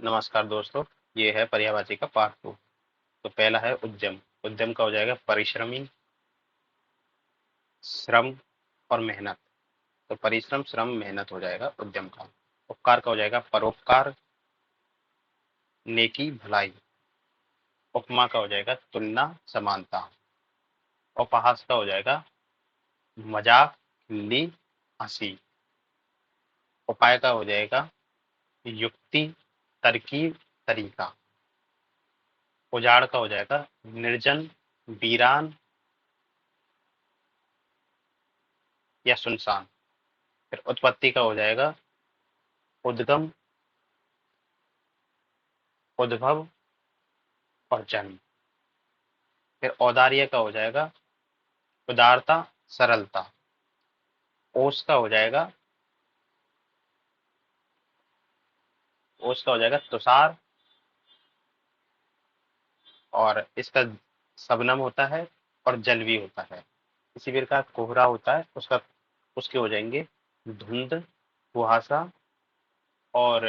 नमस्कार दोस्तों। ये है पर्यायवाची का पार्ट 2। तो पहला है उद्यम। उद्यम का हो जाएगा परिश्रमी, श्रम और मेहनत। तो परिश्रम श्रम मेहनत हो जाएगा उद्यम का। उपकार का हो जाएगा परोपकार, नेकी भलाई। उपमा का हो जाएगा तुलना समानता। उपहास का हो जाएगा मजाक, खिल्ली, हंसी। उपाय का हो जाएगा युक्ति, तरकीब, तरीका। उजाड़ का हो जाएगा निर्जन, वीरान या सुनसान। फिर उत्पत्ति का हो जाएगा उद्गम, उद्भव और जन्म। फिर औदार्य का हो जाएगा उदारता, सरलता। ओस का हो जाएगा ओस का हो जाएगा तुषार, और इसका शबनम होता है और जल भी होता है। इसी प्रकार कोहरा होता है, उसका उसके हो जाएंगे धुंध, कुहासा और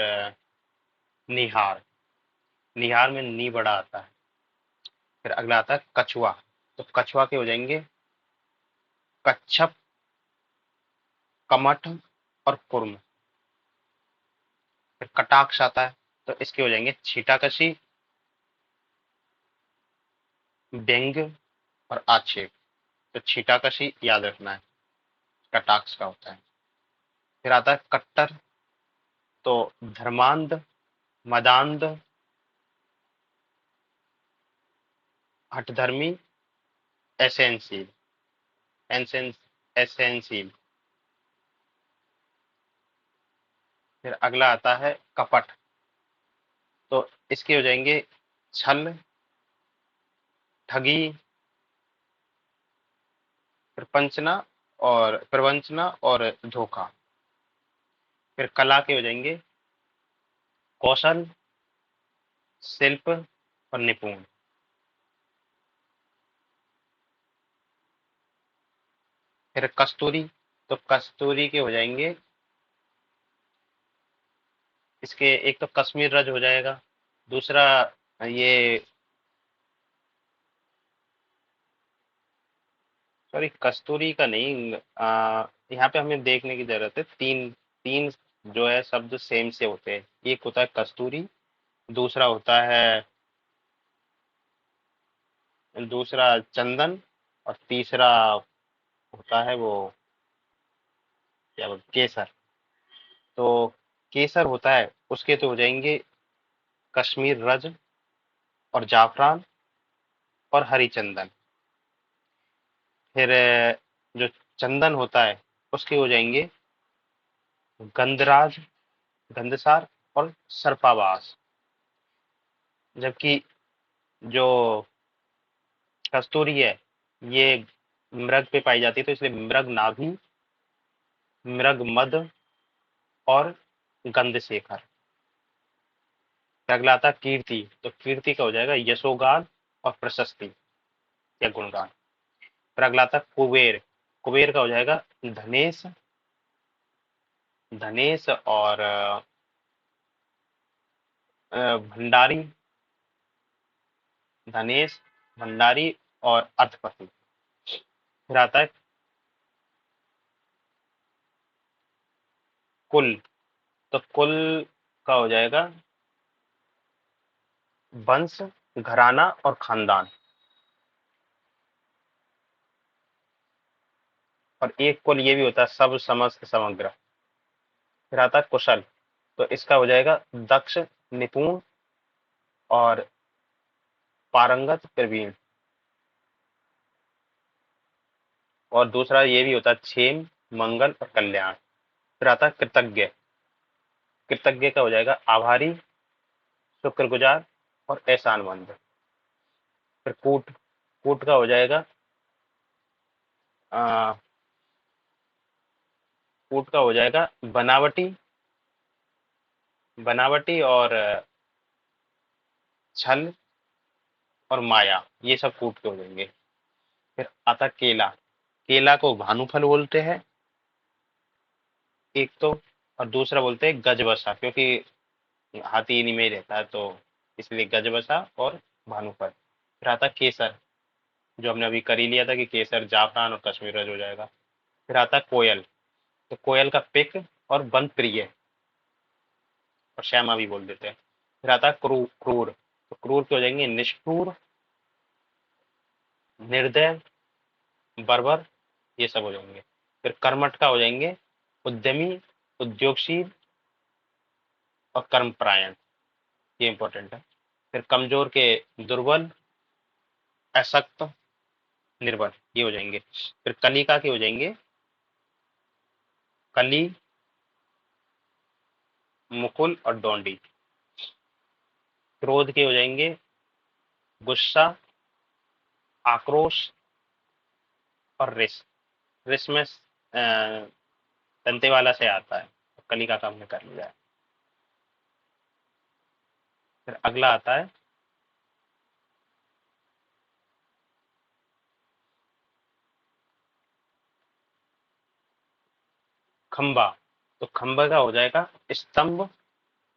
निहार। निहार में नी बड़ा आता है। फिर अगला आता है कछुआ। तो कछुआ के हो जाएंगे कच्छप, कमठ और कुर्म। फिर कटाक्ष आता है, तो इसके हो जाएंगे छीटाकशी, व्यंग और आक्षेप। तो छीटाकशी याद रखना है, कटाक्ष का होता है। फिर आता है कट्टर। तो धर्मांध, मदांध, हठधर्मी, एसेंसील। एसेंसील। फिर अगला आता है कपट। तो इसके हो जाएंगे छल, ठगी, प्रपंचना प्रवंचना और धोखा। फिर कला के हो जाएंगे कौशल, शिल्प और निपुण। फिर कस्तूरी। तो कस्तूरी के हो जाएंगे इसके, एक तो कश्मीर रज हो जाएगा, दूसरा ये, सॉरी कस्तूरी का नहीं, यहाँ पे हमें देखने की जरूरत है। तीन तीन जो है शब्द सेम से होते हैं। एक होता है कस्तूरी, दूसरा होता है दूसरा चंदन, और तीसरा होता है वो क्या बोलते, केसर। तो केसर होता है, उसके तो हो जाएंगे कश्मीर रज और जाफरान और हरी चंदन। फिर जो चंदन होता है, उसके हो जाएंगे गंधराज, गंधसार और सर्पावास। जबकि जो कस्तूरी है, ये मृग पे पाई जाती है, तो इसलिए मृग नाभि, मृग मद और गंधशेखर। अगला आता है कीर्ति। तो कीर्ति का हो जाएगा यशोगान और प्रशस्ति या गुणगान। फिर अगला आता है कुबेर। कुबेर का हो जाएगा धनेश, धनेश और भंडारी, धनेश, भंडारी और अर्थपति। फिर आता है कुल। तो कुल का हो जाएगा वंश, घराना और खानदान। और एक कुल ये भी होता है सब, समस्त, समग्र। फिर आता है कुशल। तो इसका हो जाएगा दक्ष, निपुण और पारंगत, प्रवीण। और दूसरा ये भी होता है क्षेम, मंगल और कल्याण। फिर आता है कृतज्ञ। कृतज्ञ का हो जाएगा आभारी, शुक्रगुजार और एहसानमंद। फिर कूट। कूट का हो जाएगा आ, कूट का हो जाएगा बनावटी, बनावटी और छल और माया। ये सब कूट के हो जाएंगे। फिर आता केला। केला को भानुफल बोलते हैं एक तो, और दूसरा बोलते हैं गजबसा, क्योंकि हाथी इन्हीं में ही रहता है, तो इसलिए गजबसा और भानुपत। फिर आता केसर, जो हमने अभी कर ही लिया था कि केसर जाफरान और कश्मीरज हो जाएगा। फिर आता कोयल, तो कोयल का पिक और बंद प्रिय और श्यामा भी बोल देते हैं। फिर आता क्रूर, तो क्रूर के हो जाएंगे निष्ठुर, निर्दय, बर्बर, ये सब हो जाएंगे। फिर कर्मठ का हो जाएंगे उद्यमी, उद्योगशील और कर्मपरायण, ये इंपॉर्टेंट है। फिर कमजोर के दुर्बल, अशक्त, निर्बल, ये हो जाएंगे। फिर कलिका के हो जाएंगे कली, मुकुल और डोंडी। क्रोध के हो जाएंगे गुस्सा, आक्रोश और रिस। रिस में दंतेवाला से आता है, कलिका का हमने कर लिया है। फिर अगला आता है खंबा, तो खंबा का हो जाएगा स्तंभ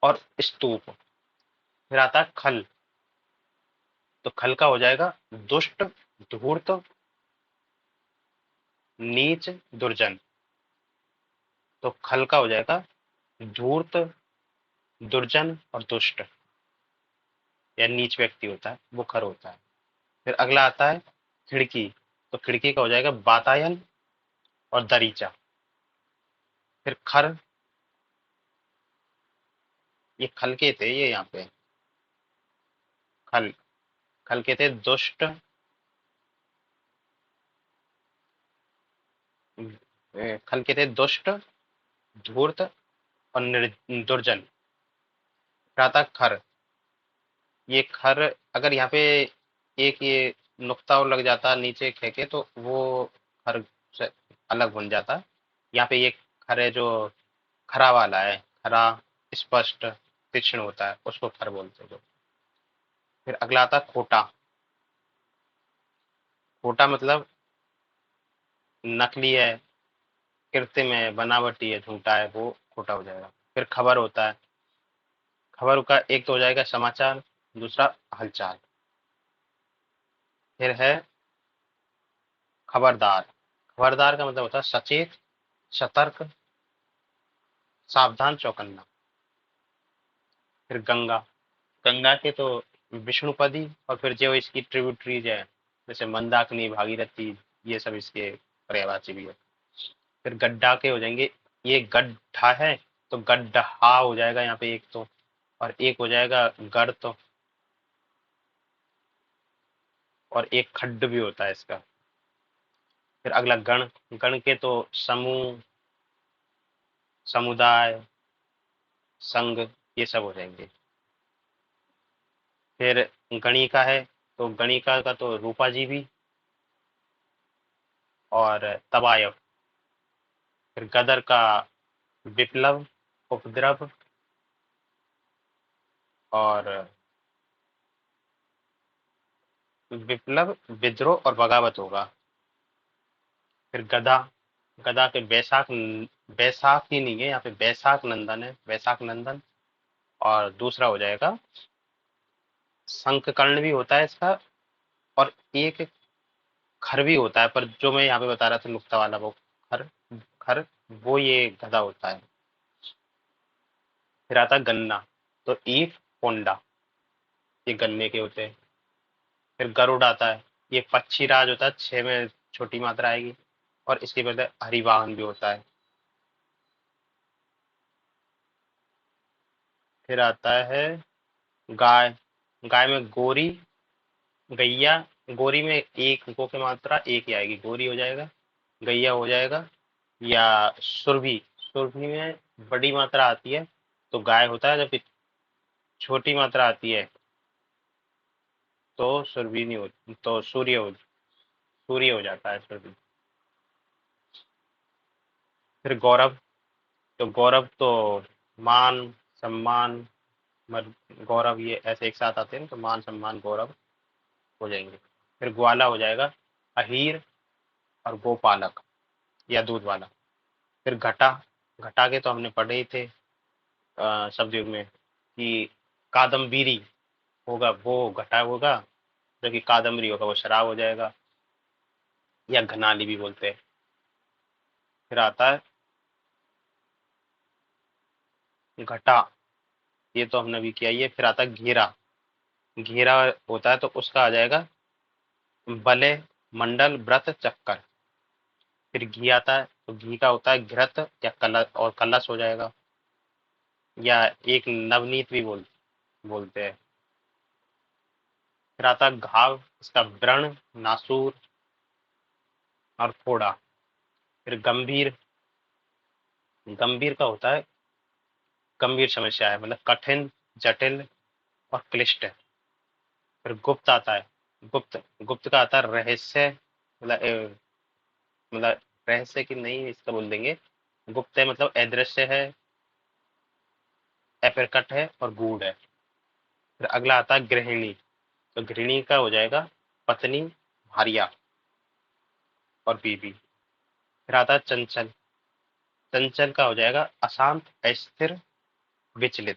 और स्तूप। फिर आता है खल, तो खल का हो जाएगा दुष्ट, धूर्त, नीच, दुर्जन। तो खल का हो जाएगा धूर्त, दुर्जन और दुष्ट, या नीच व्यक्ति होता है वो खर होता है। फिर अगला आता है खिड़की, तो खिड़की का हो जाएगा वातायन और दरीचा। फिर खर, ये खल के थे, ये यहाँ पे खल, खल के थे दुष्ट, खल के थे दुष्ट, धूर्त और दुर्जन। फिर आता है खर, ये खर, अगर यहाँ पे एक ये नुक्ता और लग जाता नीचे खेके तो वो खर से अलग बन जाता। यहाँ पे ये खर है जो खरा वाला है, खरा, स्पष्ट, तीक्ष्ण होता है, उसको खर बोलते हैं जो। फिर अगला आता है खोटा, खोटा मतलब नकली है, कृत्रिम है, बनावटी है, झूठा है, वो खोटा हो जाएगा। फिर खबर होता है, खबर का एक तो हो जाएगा समाचार, दूसरा हलचाल। फिर है खबरदार, खबरदार का मतलब होता है सचेत, सतर्क, सावधान, चौकन्ना। फिर गंगा, गंगा के तो विष्णुपदी और फिर जो इसकी ट्रिब्यूटरीज है जैसे मंदाकिनी, भागीरथी, ये सब इसके पर्यायवाची भी है। फिर गड्ढा के हो जाएंगे, ये गड्ढा है तो गड्ढा हो जाएगा यहाँ पे एक तो, और एक हो जाएगा गर्त, और एक खड्ड भी होता है इसका। फिर अगला गण, गण के तो समूह, समुदाय, संघ, ये सब हो जाएंगे। फिर गणिका है, तो गणिका का तो रूपा जी भी और तबायव। फिर गदर का विप्लव, उपद्रव और विप्लव, विद्रोह और बगावत होगा। फिर गधा, गधा के बैसाख, बैसाख ही नहीं है यहाँ पे, बैसाख नंदन है, बैसाख नंदन। और दूसरा हो जाएगा शंख कर्ण भी होता है इसका, और एक खर भी होता है, पर जो मैं यहाँ पे बता रहा था नुक्ता वाला वो खर, खर, वो ये गधा होता है। फिर आता है गन्ना, तो ईफ, पोंडा, ये गन्ने के होते हैं। फिर गरुड़ आता है, ये पक्षी राज होता है, 6 में छोटी मात्रा आएगी, और इसके बदले हरिवाहन भी होता है। फिर आता है गाय, गाय में गोरी, गैया, गोरी में एक गो की मात्रा एक ही आएगी, गोरी हो जाएगा, गैया हो जाएगा, या सुरभि, सुरभि में बड़ी मात्रा आती है तो गाय होता है, जबकि छोटी मात्रा आती है तो सुरभि नहीं होती, तो सूर्य हो जाता है सुरभि। फिर गौरव, तो गौरव तो मान, सम्मान, गौरव, ये ऐसे एक साथ आते हैं ना, तो मान, सम्मान, गौरव हो जाएंगे। फिर ग्वाला हो जाएगा अहीर और गोपालक, या दूध वाला। फिर घटा, घटा के तो हमने पढ़े ही थे सतयुग में, कि कादम्बीरी होगा वो घटा होगा, जबकि कादम्बरी होगा वो शराब हो जाएगा, या घनाली भी बोलते हैं। फिर आता है घटा, ये तो हमने अभी किया ही है। फिर आता है घेरा, घेरा होता है तो उसका आ जाएगा बले, मंडल, व्रत, चक्कर। फिर घी आता है तो घी का होता है घृत या कलश, और कलश हो जाएगा, या एक नवनीत भी बोलते हैं। फिर आता है घाव, इसका व्रण, नासूर और फोड़ा। फिर गंभीर, गंभीर का होता है गंभीर समस्या है, मतलब कठिन, जटिल और क्लिष्ट। फिर गुप्त आता है, गुप्त, गुप्त का आता है रहस्य, मतलब मतलब रहस्य की नहीं, इसका बोल देंगे गुप्त है, मतलब अदृश्य है, अप्रकट है और गूढ़ है। फिर अगला आता है गृहिणी, तो गृहिणी का हो जाएगा पत्नी, भारिया और बीवी। फिर आता है चंचल, चंचल का हो जाएगा अशांत, अस्थिर, विचलित।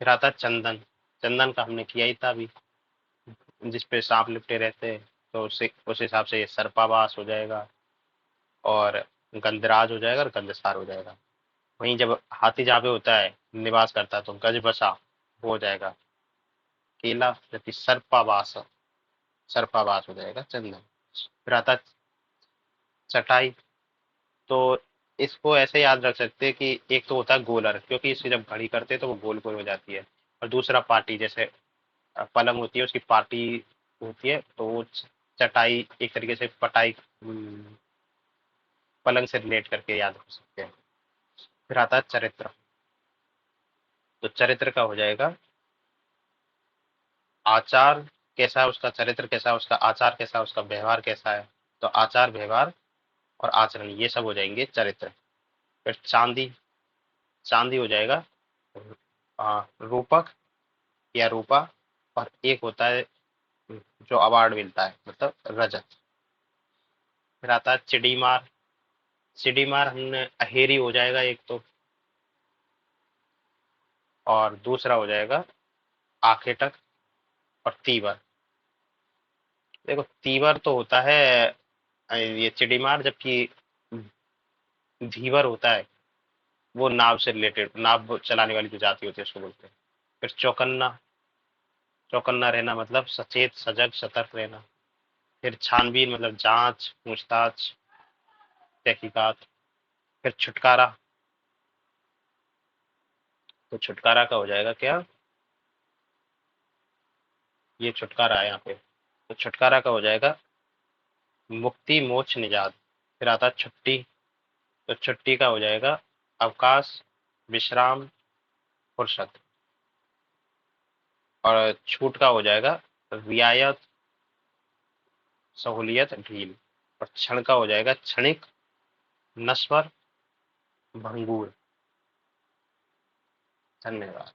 फिर आता है चंदन, चंदन का हमने किया ही था अभी, जिसपे सांप लिपटे रहते हैं, तो उससे उस हिसाब से ये सर्पावास हो जाएगा, और गंधराज हो जाएगा और गंधसार हो जाएगा। वहीं जब हाथी जहाँ पे होता है निवास करता है तो गज बसा वो हो जाएगा केला, जबकि सर्पावास, सर्पावास हो जाएगा चंदन। फिर आता है चटाई, तो इसको ऐसे याद रख सकते हैं कि एक तो होता है गोलर, क्योंकि इसकी जब घड़ी करते हैं तो वो गोल गोल हो जाती है, और दूसरा पार्टी, जैसे पलंग होती है उसकी पार्टी होती है, तो वो चटाई एक तरीके से पटाई, पलंग से रिलेट करके याद रख सकते हैं। फिर आता है चरित्र, तो चरित्र का हो जाएगा आचार, कैसा है उसका चरित्र, कैसा है उसका आचार, कैसा है उसका व्यवहार कैसा है, तो आचार, व्यवहार और आचरण, ये सब हो जाएंगे चरित्र। फिर चांदी, चांदी हो जाएगा रूपक या रूपा, और एक होता है जो अवार्ड मिलता है, मतलब रजत। फिर आता है चिड़ीमार, चिड़ीमार हमने अहेरी हो जाएगा एक तो, और दूसरा हो जाएगा आखेटक और तीवर। देखो तीवर तो होता है ये चिड़ीमार, जबकि धीवर होता है वो नाव से रिलेटेड, नाव चलाने वाली जो जाति होती है उसको बोलते हैं। फिर चौकन्ना, चौकन्ना रहना मतलब सचेत, सजग, सतर्क रहना। फिर छानबीन मतलब जांच, पूछताछ, तहकीकात। फिर छुटकारा, तो छुटकारा का हो जाएगा क्या, ये छुटकारा है यहाँ पे, तो छुटकारा का हो जाएगा मुक्ति, मोक्ष, निजात। फिर आता है छुट्टी, तो छुट्टी का हो जाएगा अवकाश, विश्राम, फुर्सत। और छूट का हो जाएगा रियायत, सहूलियत, ढील। और क्षण का हो जाएगा क्षणिक, नश्वर, भंगुर। धन्यवाद।